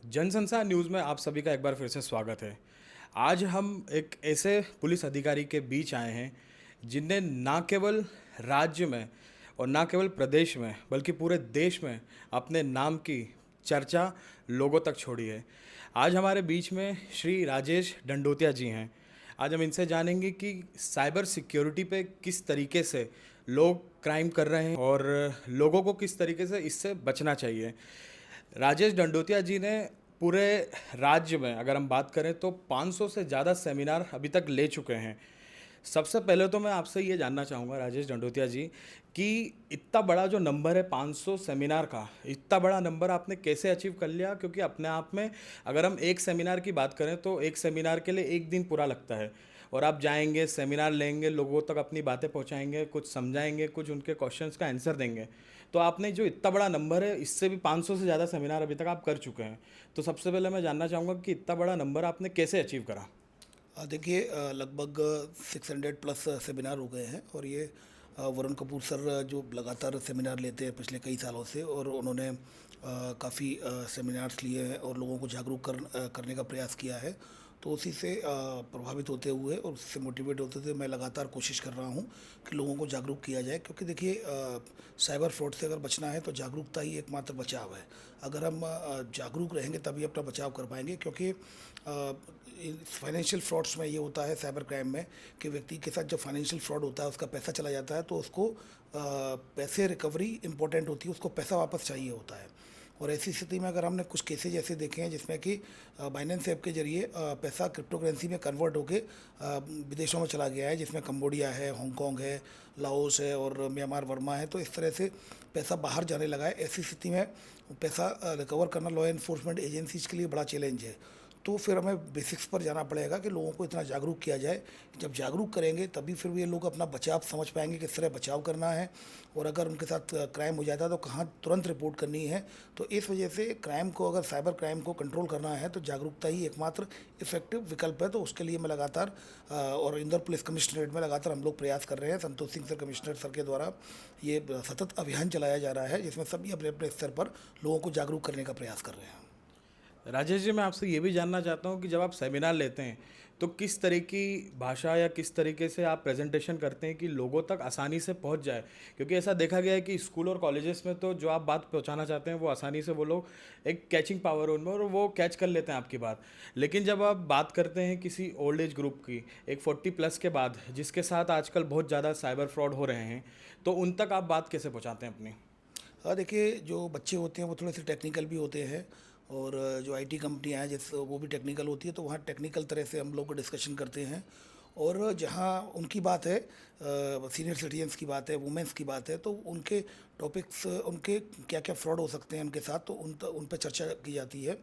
जनसंसार news में आप सभी का एक बार फिर से स्वागत है। आज हम एक ऐसे पुलिस अधिकारी के बीच आए हैं जिनने ना केवल राज्य में और ना केवल प्रदेश में बल्कि पूरे देश में अपने नाम की चर्चा लोगों तक छोड़ी है। आज हमारे बीच में श्री राजेश डंडोतिया जी हैं। आज हम इनसे जानेंगे कि साइबर सिक्योरिटी पे किस तरीके से लोग क्राइम कर रहे हैं और लोगों को किस तरीके से इससे बचना चाहिए। राजेश डंडोतिया जी ने पूरे राज्य में अगर हम बात करें तो 500 से ज़्यादा सेमिनार अभी तक ले चुके हैं। सबसे पहले तो मैं आपसे ये जानना चाहूँगा राजेश डंडोतिया जी कि इतना बड़ा जो नंबर है 500 सेमिनार का, इतना बड़ा नंबर आपने कैसे अचीव कर लिया? क्योंकि अपने आप में अगर हम एक सेमिनार की बात करें तो एक सेमिनार के लिए एक दिन पूरा लगता है और आप जाएंगे, सेमिनार लेंगे, लोगों तक अपनी बातें पहुंचाएंगे, कुछ समझाएंगे, कुछ उनके क्वेश्चंस का आंसर देंगे। तो आपने जो इतना बड़ा नंबर है, इससे भी 500 से ज़्यादा सेमिनार अभी तक आप कर चुके हैं। तो सबसे पहले मैं जानना चाहूँगा कि इतना बड़ा नंबर आपने कैसे अचीव करा? देखिए, लगभग 600 प्लस सेमिनार हो गए हैं और ये वरुण कपूर सर जो लगातार सेमिनार लेते हैं पिछले कई सालों से, और उन्होंने काफ़ी सेमिनार्स लिए हैं और लोगों को जागरूक करने का प्रयास किया है। तो उसी से प्रभावित होते हुए और उससे मोटिवेट होते हुए मैं लगातार कोशिश कर रहा हूँ कि लोगों को जागरूक किया जाए, क्योंकि देखिए, साइबर फ्रॉड से अगर बचना है तो जागरूकता ही एकमात्र बचाव है। अगर हम जागरूक रहेंगे तभी अपना बचाव कर पाएंगे, क्योंकि फाइनेंशियल फ्रॉड्स में ये होता है, साइबर क्राइम में, कि व्यक्ति के साथ जब फाइनेंशियल फ्रॉड होता है, उसका पैसा चला जाता है, तो उसको पैसे रिकवरी इंपॉर्टेंट होती है, उसको पैसा वापस चाहिए होता है। और ऐसी स्थिति में अगर हमने कुछ केसेज ऐसे देखे हैं जिसमें कि बाइनेंस ऐप के जरिए पैसा क्रिप्टो करेंसी में कन्वर्ट होके विदेशों में चला गया है, जिसमें कंबोडिया है, हांगकांग है, लाओस है और म्यांमार वर्मा है। तो इस तरह से पैसा बाहर जाने लगा है। ऐसी स्थिति में पैसा रिकवर करना लॉ एनफोर्समेंट एजेंसीज के लिए बड़ा चैलेंज है। तो फिर हमें बेसिक्स पर जाना पड़ेगा कि लोगों को इतना जागरूक किया जाए। जब जागरूक करेंगे तभी फिर ये लोग अपना बचाव समझ पाएंगे, किस तरह बचाव करना है, और अगर उनके साथ क्राइम हो जाता है तो कहाँ तुरंत रिपोर्ट करनी है। तो इस वजह से क्राइम को, अगर साइबर क्राइम को कंट्रोल करना है तो जागरूकता ही एकमात्र इफेक्टिव विकल्प है। तो उसके लिए मैं लगातार और इंदौर पुलिस कमिश्नरेट में लगातार हम लोग प्रयास कर रहे हैं। Santosh Singh sir, commissioner sir के द्वारा ये सतत अभियान चलाया जा रहा है, जिसमें सभी अपने अपने स्तर पर लोगों को जागरूक करने का प्रयास कर रहे हैं। राजेश जी, मैं आपसे ये भी जानना चाहता हूँ कि जब आप सेमिनार लेते हैं तो किस तरह की भाषा या किस तरीके से आप प्रेजेंटेशन करते हैं कि लोगों तक आसानी से पहुंच जाए? क्योंकि ऐसा देखा गया है कि स्कूल और कॉलेजेस में तो जो आप बात पहुंचाना चाहते हैं वो आसानी से वो लोग एक कैचिंग पावर उनमें और वो कैच कर लेते हैं आपकी बात। लेकिन जब आप बात करते हैं किसी ओल्ड एज ग्रुप की, एक 40+ के बाद, जिसके साथ आजकल बहुत ज़्यादा साइबर फ्रॉड हो रहे हैं, तो उन तक आप बात कैसे पहुँचाते हैं अपनी? देखिए, जो बच्चे होते हैं वो थोड़े से टेक्निकल भी होते हैं, और जो आईटी कंपनियां हैं जिस वो भी टेक्निकल होती है, तो वहाँ टेक्निकल तरह से हम लोग डिस्कशन करते हैं। और जहाँ उनकी बात है, सीनियर सिटीजन्स की बात है, वुमेंस की बात है, तो उनके टॉपिक्स, उनके क्या क्या फ्रॉड हो सकते हैं उनके साथ, तो उन पर चर्चा की जाती है।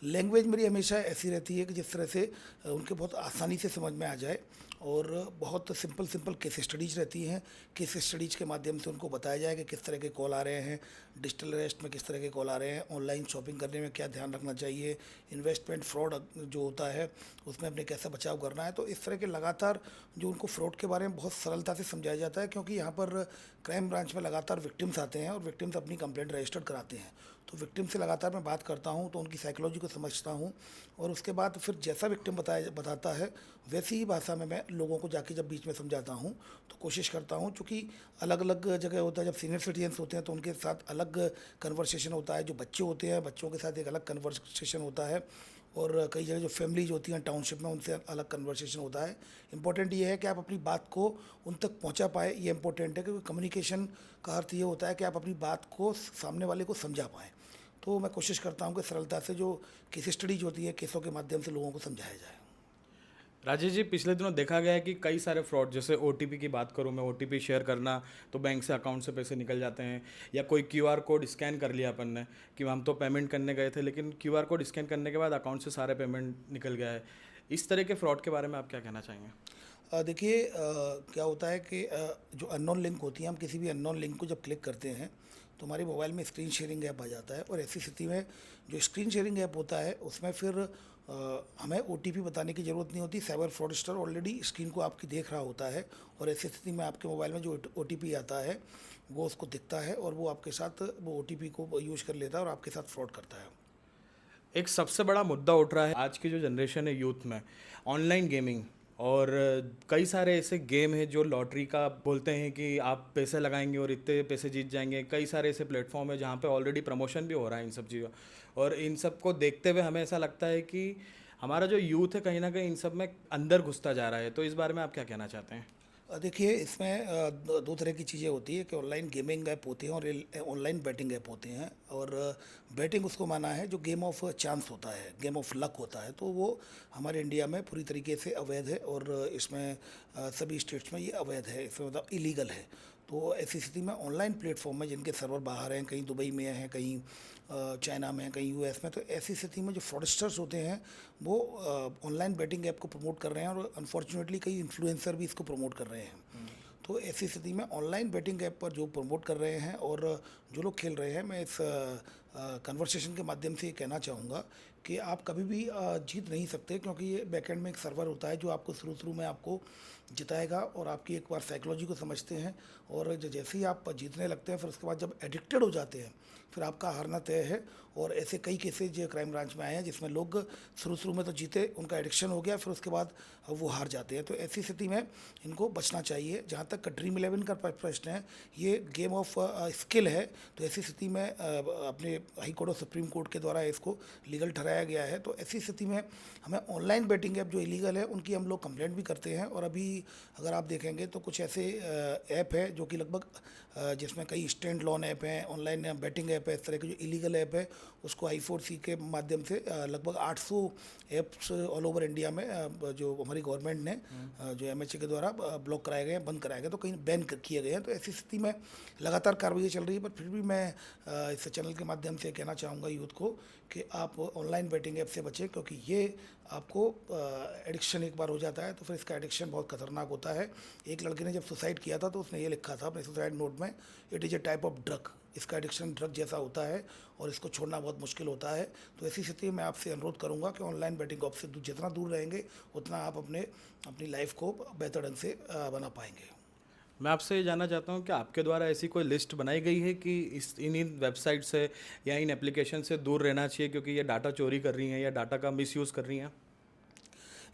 लैंग्वेज मेरी हमेशा ऐसी रहती है कि जिस तरह से उनके बहुत आसानी से समझ में आ जाए, और बहुत सिंपल सिंपल केस स्टडीज रहती हैं। केस स्टडीज के माध्यम से उनको बताया जाए कि किस तरह के कॉल आ रहे हैं, डिजिटल अरेस्ट में किस तरह के कॉल आ रहे हैं, ऑनलाइन शॉपिंग करने में क्या ध्यान रखना चाहिए, इन्वेस्टमेंट फ्रॉड जो होता है उसमें अपने कैसे बचाव करना है। तो इस तरह के लगातार जो उनको फ्रॉड के बारे में बहुत सरलता से समझाया जाता है, क्योंकि यहाँ पर क्राइम ब्रांच में लगातार विक्टिम्स आते हैं और विक्टिम्स अपनी कंप्लेंट रजिस्टर कराते हैं। तो विक्टिम से लगातार मैं बात करता हूँ, तो उनकी साइकोलॉजी को समझता हूँ, और उसके बाद फिर जैसा विक्टिम बताता है वैसी ही भाषा में मैं लोगों को जाके जब बीच में समझाता हूँ, तो कोशिश करता हूँ, चूँकि अलग अलग जगह होता है। जब सीनियर सिटीजन्स होते हैं तो उनके साथ अलग कन्वर्सेशन होता है, जो बच्चे होते हैं बच्चों के साथ एक अलग कन्वर्सेशन होता है, और कई जगह जो फैमिलीज होती हैं टाउनशिप में, उनसे अलग कन्वर्सेशन होता है। इंपॉर्टेंट ये है कि आप अपनी बात को उन तक पहुंचा पाए, ये इंपॉर्टेंट है, क्योंकि कम्युनिकेशन का अर्थ ये होता है कि आप अपनी बात को सामने वाले को समझा पाएँ। तो मैं कोशिश करता हूँ कि सरलता से जो केस स्टडीज होती है, केसों के माध्यम से लोगों को समझाया जाए। राजेश जी, पिछले दिनों देखा गया है कि कई सारे फ्रॉड, जैसे ओटीपी की बात करूं मैं, ओटीपी शेयर करना तो बैंक से अकाउंट से पैसे निकल जाते हैं, या कोई क्यूआर कोड स्कैन कर लिया अपन ने कि हम तो पेमेंट करने गए थे लेकिन क्यूआर कोड स्कैन करने के बाद अकाउंट से सारे पेमेंट निकल गया है। इस तरह के फ्रॉड के बारे में आप क्या कहना चाहेंगे? देखिए, क्या होता है कि जो अननोन लिंक होती है, हम किसी भी अननोन लिंक को जब क्लिक करते हैं तो हमारे मोबाइल में स्क्रीन शेयरिंग ऐप आ जाता है, और ऐसी स्थिति में जो स्क्रीन शेयरिंग ऐप होता है उसमें फिर हमें ओटीपी बताने की ज़रूरत नहीं होती। साइबर फ्रॉडस्टर ऑलरेडी स्क्रीन को आपकी देख रहा होता है, और ऐसी स्थिति में आपके मोबाइल में जो ओटीपी आता है वो उसको दिखता है, और वो आपके साथ वो ओटीपी को यूज़ कर लेता है और आपके साथ फ्रॉड करता है। एक सबसे बड़ा मुद्दा उठ रहा है आज की जो जनरेशन है यूथ में, ऑनलाइन गेमिंग। और कई सारे ऐसे गेम हैं जो लॉटरी का बोलते हैं कि आप पैसे लगाएंगे और इतने पैसे जीत जाएंगे। कई सारे ऐसे प्लेटफॉर्म है जहाँ पे ऑलरेडी प्रमोशन भी हो रहा है इन सब चीज़ों। और इन सब को देखते हुए हमें ऐसा लगता है कि हमारा जो यूथ है कहीं ना कहीं इन सब में अंदर घुसता जा रहा है। तो इस बारे में आप क्या कहना चाहते हैं? देखिए इसमें दो तरह की चीज़ें होती है कि ऑनलाइन गेमिंग ऐप होती हैं और ऑनलाइन बैटिंग ऐप होती हैं। और बैटिंग उसको माना है जो गेम ऑफ चांस होता है, गेम ऑफ लक होता है, तो वो हमारे इंडिया में पूरी तरीके से अवैध है। और इसमें सभी स्टेट्स में ये अवैध है, इसमें मतलब इलीगल है। तो ऐसी स्थिति में ऑनलाइन प्लेटफॉर्म में जिनके सर्वर बाहर हैं, कहीं दुबई में हैं, कहीं चाइना में हैं, कहीं यूएस में, तो ऐसी स्थिति में जो फ्रॉडस्टर्स होते हैं वो ऑनलाइन बैटिंग ऐप को प्रमोट कर रहे हैं और अनफॉर्चुनेटली कई इन्फ्लुएंसर भी इसको प्रमोट कर रहे हैं। तो ऐसी स्थिति में ऑनलाइन बैटिंग ऐप पर जो प्रमोट कर रहे हैं और जो लोग खेल रहे हैं, मैं इस कन्वर्सेशन के माध्यम से ये कहना चाहूँगा कि आप कभी भी जीत नहीं सकते, क्योंकि ये बैकएंड में एक सर्वर होता है जो आपको शुरू शुरू में आपको जिताएगा और आपकी एक बार साइकोलॉजी को समझते हैं। और जैसे ही आप जीतने लगते हैं, फिर उसके बाद जब एडिक्टेड हो जाते हैं, फिर आपका हारना तय है। और ऐसे कई केसेज जो क्राइम ब्रांच में आए हैं जिसमें लोग शुरू शुरू में तो जीते, उनका एडिक्शन हो गया, फिर उसके बाद वो हार जाते हैं। तो ऐसी स्थिति में इनको बचना चाहिए। जहाँ तक ड्रीम 11 का प्रश्न है, ये गेम ऑफ स्किल है। तो ऐसी स्थिति में अपने हाई कोर्ट और सुप्रीम कोर्ट के द्वारा इसको लीगल ठहराया गया है। तो ऐसी स्थिति में हमें ऑनलाइन बेटिंग ऐप जो इलीगल है उनकी हम लोग कंप्लेंट भी करते हैं। और अभी अगर आप देखेंगे तो कुछ ऐसे ऐप है जो कि लगभग जिसमें कई स्टैंड लोन ऐप हैं, ऑनलाइन बैटिंग ऐप है, इस तरह के जो इलीगल ऐप है उसको I4C के माध्यम से लगभग 800 ऐप्स ऑल ओवर इंडिया में जो हमारी गवर्नमेंट ने जो MHA के द्वारा ब्लॉक कराए गए हैं, बंद कराए गए, तो कहीं बैन किए गए हैं। तो ऐसी स्थिति में लगातार कार्रवाई चल रही है, पर फिर भी मैं इस चैनल के माध्यम से कहना चाहूँगा यूथ को कि आप ऑनलाइन बैटिंग ऐप से बचें, क्योंकि ये आपको एडिक्शन एक बार हो जाता है तो फिर इसका एडिक्शन बहुत खतरनाक होता है। एक लड़के ने जब सुसाइड किया था तो उसने ये लिखा था अपने सुसाइड नोट में, it is a type of drug. इसका एडिक्शन ड्रग जैसा होता है और इसको छोड़ना बहुत मुश्किल होता है। तो ऐसी स्थिति में मैं आपसे अनुरोध करूंगा कि ऑनलाइन बैटिंग ऐप से जितना दूर रहेंगे उतना आप अपनी लाइफ को बेहतर ढंग से बना पाएंगे। मैं आपसे ये जानना चाहता हूँ कि आपके द्वारा ऐसी कोई लिस्ट बनाई गई है कि इस इन वेबसाइट से या इन एप्लीकेशन से दूर रहना चाहिए क्योंकि ये डाटा चोरी कर रही हैं या डाटा का मिसयूज़ कर रही हैं?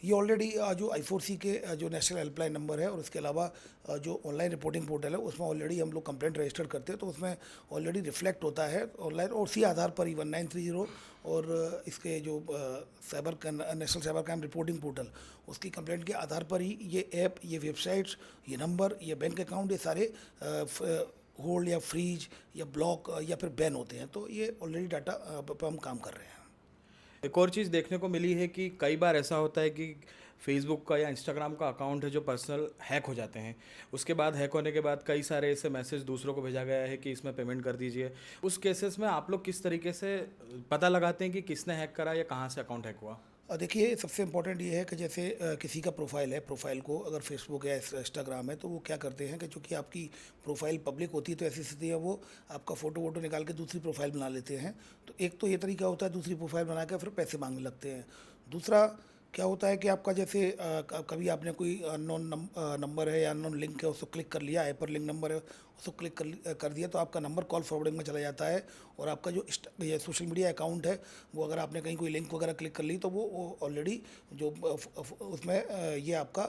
ये ऑलरेडी जो I4C के जो नेशनल हेल्पलाइन नंबर है और उसके अलावा जो ऑनलाइन रिपोर्टिंग पोर्टल है उसमें ऑलरेडी हम लोग कंप्लेंट रजिस्टर करते हैं, तो उसमें ऑलरेडी रिफ्लेक्ट होता है ऑनलाइन। और उसी आधार पर ही 1930 और इसके जो national cyber crime reporting portal, उसकी कंप्लेंट के आधार पर ही ये ऐप, ये वेबसाइट्स, ये नंबर, ये बैंक अकाउंट, ये सारे होल्ड या फ्रीज या ब्लॉक या फिर बैन होते हैं। तो ये ऑलरेडी डाटा पर हम काम कर रहे हैं। एक और चीज़ देखने को मिली है कि कई बार ऐसा होता है कि फेसबुक का या इंस्टाग्राम का अकाउंट है जो पर्सनल हैक हो जाते हैं। उसके बाद हैक होने के बाद कई सारे ऐसे मैसेज दूसरों को भेजा गया है कि इसमें पेमेंट कर दीजिए। उस केसेस में आप लोग किस तरीके से पता लगाते हैं कि किसने हैक करा या कहाँ से अकाउंट हैक हुआ? देखिए सबसे इम्पोर्टेंट ये है कि जैसे किसी का प्रोफाइल है, प्रोफाइल को अगर फेसबुक या इंस्टाग्राम है तो वो क्या करते हैं कि चूँकि आपकी प्रोफाइल पब्लिक होती है तो ऐसी स्थिति है वो आपका फ़ोटो वोटो निकाल के दूसरी प्रोफाइल बना लेते हैं। तो एक तो ये तरीका होता है दूसरी प्रोफाइल बना के फिर पैसे मांगने लगते हैं। दूसरा क्या होता है कि आपका जैसे कभी आपने कोई अननोन नंबर है या अननोन लिंक है उसको क्लिक कर लिया, हाइपर लिंक नंबर है उसको क्लिक कर दिया, तो आपका नंबर कॉल फॉरवर्डिंग में चला जाता है। और आपका जो ये सोशल मीडिया अकाउंट है वो अगर आपने कहीं कोई लिंक वगैरह क्लिक कर ली तो वो ऑलरेडी जो उसमें ये आपका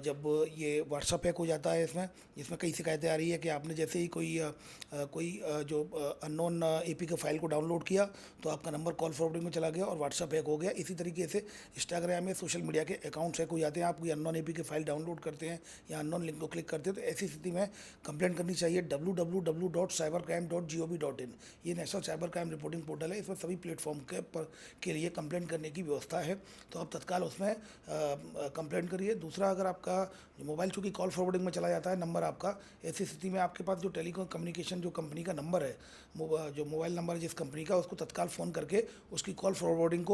जब ये व्हाट्सअप हैक हो जाता है जिसमें कई शिकायतें आ रही है कि आपने जैसे ही कोई जो अननोन AP के फाइल को डाउनलोड किया तो आपका नंबर कॉल फॉरवर्डिंग में चला गया और व्हाट्सअप हैक हो गया। इसी तरीके से इंस्टाग्राम में सोशल मीडिया के अकाउंट्स हैक हो जाते हैं। आप कोई अननोन AP के फाइल डाउनलोड करते हैं या अननोन लिंक को क्लिक करते हैं तो ऐसी स्थिति में कंप्लेंट करनी चाहिए www.cybercrime.gov.in। ये national cyber crime reporting portal है, इसमें सभी प्लेटफॉर्म के लिए कंप्लेंट करने की व्यवस्था है। तो आप तत्काल उसमें कंप्लेंट करिए। दूसरा, अगर आपका मोबाइल चूँकि कॉल फॉरवर्डिंग में चला जाता है नंबर आपका, ऐसी स्थिति में आपके पास जो टेलीकॉम कम्युनिकेशन जो कंपनी का नंबर है, जो मोबाइल नंबर है जिस कंपनी का, उसको तत्काल फ़ोन करके उसकी कॉल फॉरवर्डिंग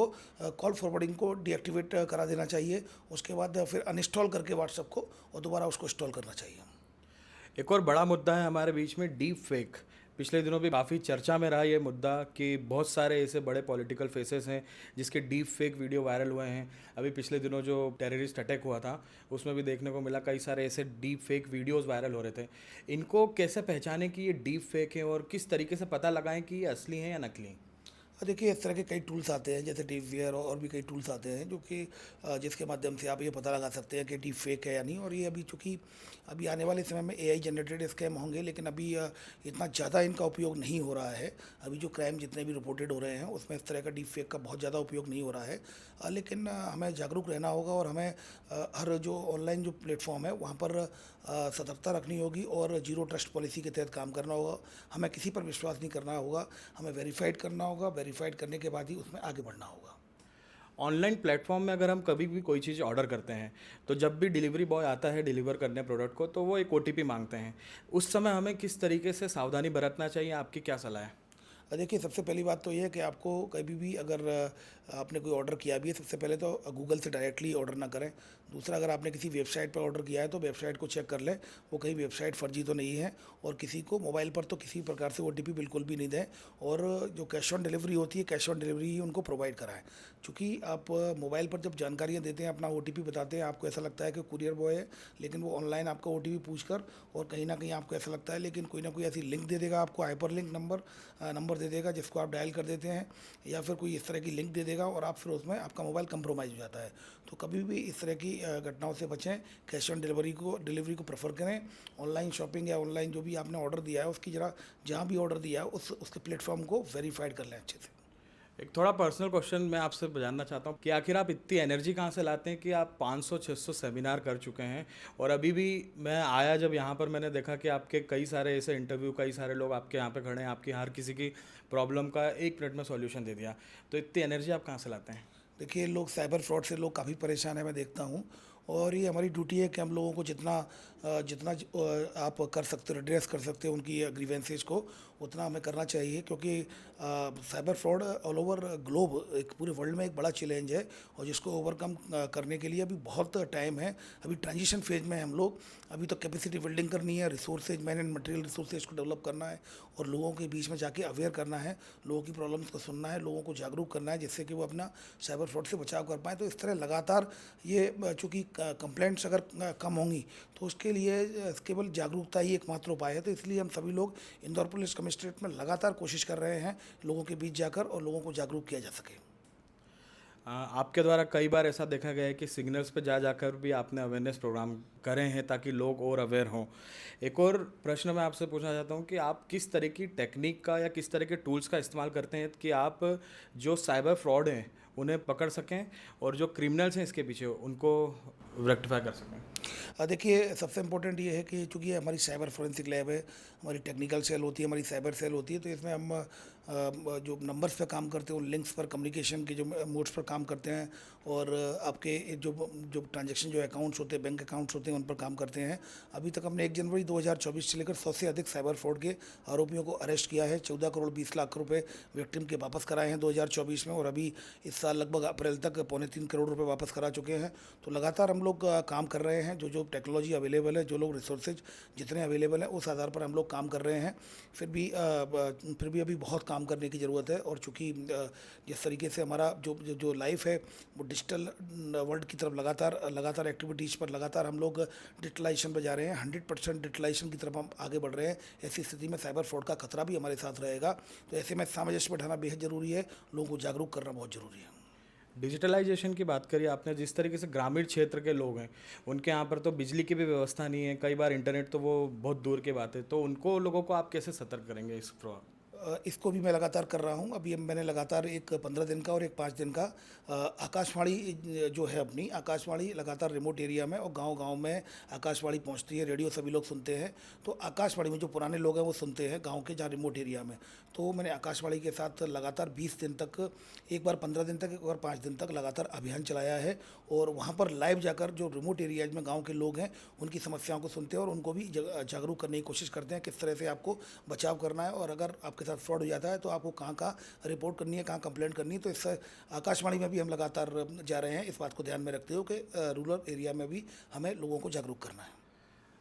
को डीएक्टिवेट करा देना चाहिए। उसके बाद फिर अनइंस्टॉल करके व्हाट्सएप को और दोबारा उसको इंस्टॉल करना चाहिए। एक और बड़ा मुद्दा है हमारे बीच में, डीप फेक। पिछले दिनों भी काफ़ी चर्चा में रहा ये मुद्दा कि बहुत सारे ऐसे बड़े पॉलिटिकल फेसेस हैं जिसके डीप फेक वीडियो वायरल हुए हैं। अभी पिछले दिनों जो टेररिस्ट अटैक हुआ था उसमें भी देखने को मिला कई सारे ऐसे डीप फेक वीडियोस वायरल हो रहे थे। इनको कैसे पहचानें कि ये डीप फेक है और किस तरीके से पता लगाएं कि ये असली हैं या नकली? देखिए, इस तरह के कई टूल्स आते हैं, जैसे डीपवेयर और भी कई टूल्स आते हैं जो कि जिसके माध्यम से आप ये पता लगा सकते हैं कि डीप फेक है या नहीं। और ये अभी चूँकि अभी आने वाले समय में एआई जनरेटेड स्कैम होंगे, लेकिन अभी इतना ज़्यादा इनका उपयोग नहीं हो रहा है। अभी जो क्राइम जितने भी रिपोर्टेड हो रहे हैं उसमें इस तरह का डीप फेक का बहुत ज़्यादा उपयोग नहीं हो रहा है। लेकिन हमें जागरूक रहना होगा और हमें हर जो ऑनलाइन जो प्लेटफॉर्म है वहाँ पर सतर्कता रखनी होगी और जीरो ट्रस्ट पॉलिसी के तहत काम करना होगा। हमें किसी पर विश्वास नहीं करना होगा, हमें वेरीफाइड करना होगा, वेरीफाइड करने के बाद ही उसमें आगे बढ़ना होगा। ऑनलाइन प्लेटफॉर्म में अगर हम कभी भी कोई चीज़ ऑर्डर करते हैं तो जब भी डिलीवरी बॉय आता है डिलीवर करने प्रोडक्ट को तो वो एक ओटीपी मांगते हैं। उस समय हमें किस तरीके से सावधानी बरतना चाहिए, आपकी क्या सलाह है? देखिए, सबसे पहली बात तो ये है कि आपको कभी भी अगर आपने कोई ऑर्डर किया भी है, सबसे पहले तो गूगल से डायरेक्टली ऑर्डर ना करें। दूसरा, अगर आपने किसी वेबसाइट पर ऑर्डर किया है तो वेबसाइट को चेक कर लें, वो कहीं वेबसाइट फर्जी तो नहीं है। और किसी को मोबाइल पर तो किसी प्रकार से ओटीपी बिल्कुल भी नहीं दें। और जो कैश ऑन डिलीवरी होती है, कैश ऑन डिलीवरी ही उनको प्रोवाइड कराएं। चूँकि आप मोबाइल पर जब जानकारियाँ देते हैं, अपना ओटीपी बताते हैं, आपको ऐसा लगता है कि कुरियर बॉय है, लेकिन वो ऑनलाइन आपका ओटीपी पूछकर और कहीं न कहीं आपको ऐसा लगता है, लेकिन कोई ना कोई ऐसी लिंक दे देगा आपको, हाइपर लिंक नंबर दे देगा जिसको आप डायल कर देते हैं, या फिर कोई इस तरह की लिंक दे देगा और आप फिर उसमें आपका मोबाइल कंप्रोमाइज़ हो जाता है। तो कभी भी इस तरह की घटनाओं से बचें। कैश ऑन डिलीवरी को प्रेफर करें। ऑनलाइन शॉपिंग या ऑनलाइन जो भी आपने ऑर्डर दिया है उसकी ज़रा, जहाँ भी ऑर्डर दिया है उसके प्लेटफॉर्म को वेरीफाइड कर लें अच्छे से। एक थोड़ा पर्सनल क्वेश्चन मैं आपसे जानना चाहता हूँ कि आखिर आप इतनी एनर्जी कहाँ से लाते हैं कि आप 500-600 सेमिनार कर चुके हैं और अभी भी मैं आया जब यहाँ पर मैंने देखा कि आपके कई सारे ऐसे इंटरव्यू, कई सारे लोग आपके यहाँ पे खड़े हैं, आपकी हर किसी की प्रॉब्लम का 1 मिनट में सॉल्यूशन दे दिया। तो इतनी एनर्जी आप कहाँ से लाते हैं? देखिए, लोग साइबर फ्रॉड से लोग काफ़ी परेशान हैं, मैं देखता हूँ। और ये हमारी ड्यूटी है कि हम लोगों को जितना आप कर सकते हो, एड्रेस कर सकते हो उनकी ग्रीवेंसेस को, उतना हमें करना चाहिए। क्योंकि cyber fraud all over globe, एक पूरे वर्ल्ड में एक बड़ा चैलेंज है और जिसको ओवरकम करने के लिए अभी बहुत टाइम है। अभी ट्रांजिशन फेज में हैं हम लोग। अभी तो कैपेसिटी बिल्डिंग करनी है, रिसोर्सेज मैनेज, मटेरियल रिसोर्सेज को डेवलप करना है और लोगों के बीच में जाके अवेयर करना है, लोगों की प्रॉब्लम्स को सुनना है, लोगों को जागरूक करना है जिससे कि वो अपना साइबर फ्रॉड से बचाव कर पाएँ। तो इस तरह लगातार ये चूँकि कंप्लेंट्स अगर कम होंगी तो उसके लिए केवल जागरूकता ही एकमात्र उपाय है। तो इसलिए हम सभी लोग इंदौर पुलिस कमिश्नरेट में लगातार कोशिश कर रहे हैं लोगों के बीच जाकर और लोगों को जागरूक किया जा सके। आपके द्वारा कई बार ऐसा देखा गया है कि सिग्नल्स पे जा जाकर भी आपने अवेयरनेस प्रोग्राम करे हैं ताकि लोग और अवेयर हों। एक और प्रश्न मैं आपसे पूछना चाहता हूँ कि आप किस तरह की टेक्निक का या किस तरह के टूल्स का इस्तेमाल करते हैं कि आप जो साइबर फ्रॉड हैं उन्हें पकड़ सकें और जो क्रिमिनल्स हैं इसके पीछे उनको रेक्टिफाई कर सकें? देखिए, सबसे इम्पोर्टेंट ये है कि चूँकि ये हमारी साइबर फोरेंसिक लैब है, हमारी टेक्निकल सेल होती है, हमारी साइबर सेल होती है। तो इसमें हम जो नंबर्स पे काम करते हैं, उन लिंक्स पर, कम्युनिकेशन के जो मोड्स पर काम करते हैं और आपके जो जो ट्रांजैक्शन, जो अकाउंट्स होते हैं, बैंक अकाउंट्स होते हैं, उन पर काम करते हैं। अभी तक हमने 1 जनवरी 2024 से लेकर 100 से अधिक साइबर फ्रॉड के आरोपियों को अरेस्ट किया है। 14 करोड़ 20 लाख रुपए विक्टिम के वापस कराए हैं 2024 में, और अभी इस साल लगभग अप्रैल तक 2.25 करोड़ रुपए वापस करा चुके हैं। तो लगातार हम लोग काम कर रहे हैं। जो टेक्नोलॉजी अवेलेबल है, जो लोग रिसोर्सेज जितने अवेलेबल हैं, उस आधार पर हम लोग काम कर रहे हैं। फिर भी अभी बहुत काम करने की ज़रूरत है। और चूँकि जिस तरीके से हमारा जो लाइफ है वो डिजिटल वर्ल्ड की तरफ लगातार एक्टिविटीज़ पर लगातार हम लोग डिजिटलाइजेशन पर जा रहे हैं। 100% डिजिटलाइजेशन की तरफ हम आगे बढ़ रहे हैं। ऐसी स्थिति में साइबर फ्रॉड का खतरा भी हमारे साथ रहेगा। तो ऐसे में सामंजस्य बैठाना बेहद ज़रूरी है, लोगों को जागरूक करना बहुत ज़रूरी है। डिजिटलाइजेशन की बात करी आपने, जिस तरीके से ग्रामीण क्षेत्र के लोग हैं उनके यहाँ पर तो बिजली की भी व्यवस्था नहीं है, कई बार इंटरनेट तो वो बहुत दूर की बात है, तो उनको लोगों को आप कैसे सतर्क करेंगे इस फ्रॉड? इसको भी मैं लगातार कर रहा हूँ। अभी मैंने लगातार एक 15 दिन का और एक 5 दिन का आकाशवाणी जो है अपनी आकाशवाणी लगातार रिमोट एरिया में और गांव-गांव में आकाशवाणी पहुंचती है, रेडियो सभी लोग सुनते हैं। तो आकाशवाणी में जो पुराने लोग हैं वो सुनते हैं गांव के, जहाँ रिमोट एरिया में। तो मैंने आकाशवाणी के साथ लगातार 20 दिन तक, एक बार 15 दिन तक, एक बार 5 दिन तक लगातार अभियान चलाया है। और वहाँ पर लाइव जाकर जो रिमोट एरियाज में गाँव के लोग हैं उनकी समस्याओं को सुनते हैं और उनको भी जागरूक करने की कोशिश करते हैं किस तरह से आपको बचाव करना है, और अगर आपके साथ फ्रॉड हो जाता है तो आपको कहाँ रिपोर्ट करनी है, कहाँ कंप्लेंट करनी है। तो इस आकाशवाणी में भी हम लगातार जा रहे हैं, इस बात को ध्यान में रखते हुए कि रूरल एरिया में भी हमें लोगों को जागरूक करना है।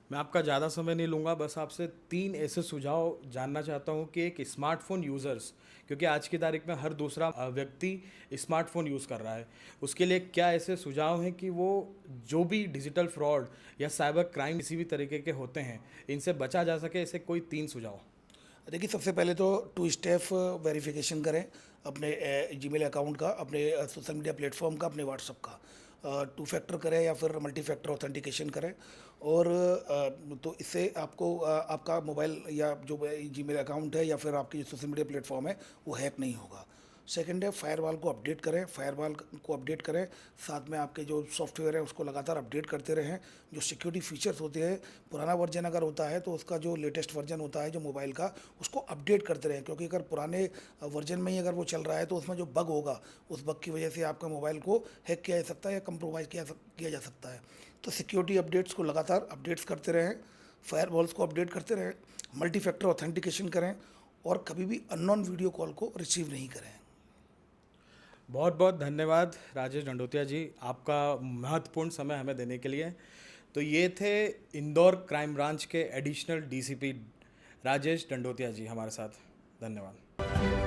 मैं आपका ज़्यादा समय नहीं लूँगा, बस आपसे 3 ऐसे सुझाव जानना चाहता हूँ कि एक स्मार्टफ़ोन यूज़र्स, क्योंकि आज की तारीख में हर दूसरा व्यक्ति स्मार्टफ़ोन यूज़ कर रहा है, उसके लिए क्या ऐसे सुझाव हैं कि वो जो भी डिजिटल फ्रॉड या साइबर क्राइम किसी भी तरीके के होते हैं इनसे बचा जा सके, ऐसे कोई 3 सुझाव? देखिए, सबसे पहले तो टू स्टेप वेरिफिकेशन करें अपने जीमेल अकाउंट का, अपने सोशल मीडिया प्लेटफॉर्म का, अपने व्हाट्सअप का। टू फैक्टर करें या फिर मल्टी फैक्टर ऑथेंटिकेशन करें। और तो इससे आपको आपका मोबाइल या जो जीमेल अकाउंट है या फिर आपकी सोशल मीडिया प्लेटफॉर्म है वो हैक नहीं होगा। सेकंड है, फायरवॉल को अपडेट करें, फायरवॉल को अपडेट करें। साथ में आपके जो सॉफ्टवेयर है उसको लगातार अपडेट करते रहें। जो सिक्योरिटी फीचर्स होते हैं, पुराना वर्जन अगर होता है तो उसका जो लेटेस्ट वर्जन होता है जो मोबाइल का, उसको अपडेट करते रहें, क्योंकि अगर पुराने वर्जन में ही अगर वो चल रहा है तो उसमें जो बग होगा, उस बग की वजह से आपका मोबाइल को हैक किया जा सकता है या कंप्रोमाइज़ किया जा सकता है। तो सिक्योरिटी अपडेट्स को लगातार अपडेट्स करते रहें, फायरवॉल्स को अपडेट करते रहें, मल्टी फैक्टर ऑथेंटिकेशन करें और कभी भी अननोन वीडियो कॉल को रिसीव नहीं करें। बहुत बहुत धन्यवाद राजेश डंडोतिया जी, आपका महत्वपूर्ण समय हमें देने के लिए। तो ये थे इंदौर क्राइम ब्रांच के एडिशनल डीसीपी राजेश डंडोतिया जी हमारे साथ। धन्यवाद।